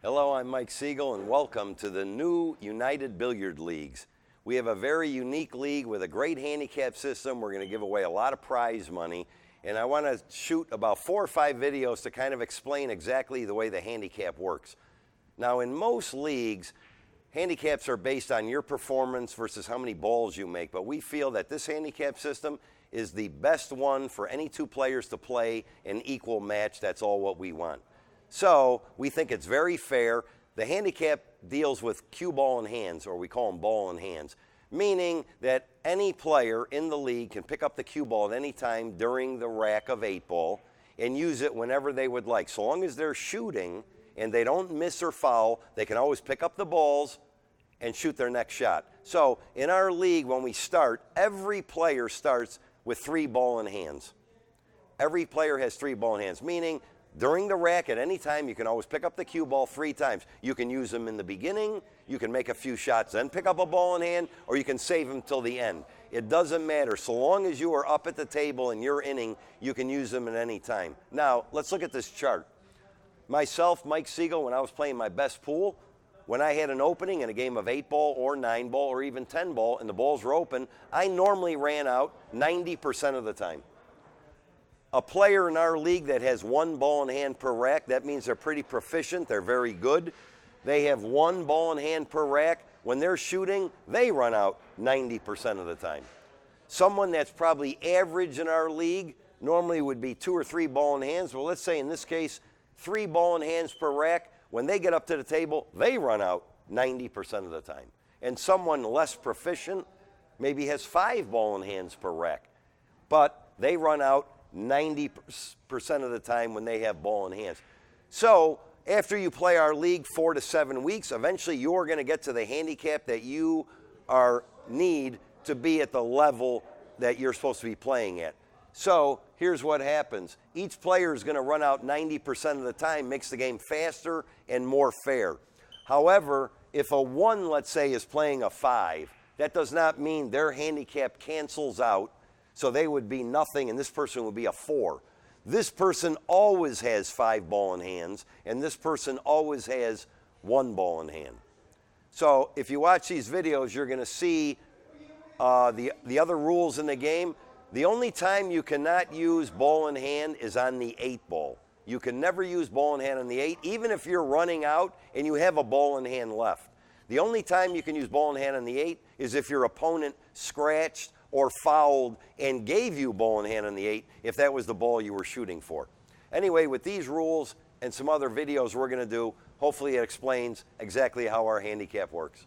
Hello, I'm Mike Siegel, and welcome to the new United Billiard Leagues. We have a very unique league with a great handicap system. We're going to give away a lot of prize money, and I want to shoot about 4 or 5 videos to kind of explain exactly the way the handicap works. Now, in most leagues, handicaps are based on your performance versus how many balls you make, but we feel that this handicap system is the best one for any 2 players to play an equal match. That's all what we want. So we think it's very fair. The handicap deals with cue ball in hands, or we call them ball in hands, meaning that any player in the league can pick up the cue ball at any time during the rack of 8-ball and use it whenever they would like. So long as they're shooting and they don't miss or foul, they can always pick up the balls and shoot their next shot. So in our league, when we start, every player starts with 3 ball in hands. Every player has 3 ball in hands, meaning during the rack at any time, you can always pick up the cue ball 3 times. You can use them in the beginning, you can make a few shots, then pick up a ball in hand, or you can save them till the end. It doesn't matter. So long as you are up at the table in your inning, you can use them at any time. Now, let's look at this chart. Myself, Mike Siegel, when I was playing my best pool, when I had an opening in a game of 8-ball or 9-ball or even 10-ball and the balls were open, I normally ran out 90% of the time. A player in our league that has 1 ball in hand per rack, that means they're pretty proficient, they're very good. They have 1 ball in hand per rack. When they're shooting, they run out 90% of the time. Someone that's probably average in our league normally would be 2 or 3 ball in hands. Well, let's say in this case, 3 ball in hands per rack. When they get up to the table, they run out 90% of the time. And someone less proficient maybe has 5 ball in hands per rack, but they run out 90% of the time when they have ball in hands. So after you play our league 4 to 7 weeks, eventually you're going to get to the handicap that you need to be at the level that you're supposed to be playing at. So here's what happens. Each player is going to run out 90% of the time, makes the game faster and more fair. However, if a 1, let's say, is playing a 5, that does not mean their handicap cancels out. So they would be nothing, and this person would be a 4. This person always has 5 ball in hands, and this person always has 1 ball in hand. So if you watch these videos, you're going to see the other rules in the game. The only time you cannot use ball in hand is on the 8-ball. You can never use ball in hand on the 8, even if you're running out and you have a ball in hand left. The only time you can use ball in hand on the 8 is if your opponent scratched or fouled and gave you ball in hand on the 8 if that was the ball you were shooting for. Anyway, with these rules and some other videos we're going to do, hopefully it explains exactly how our handicap works.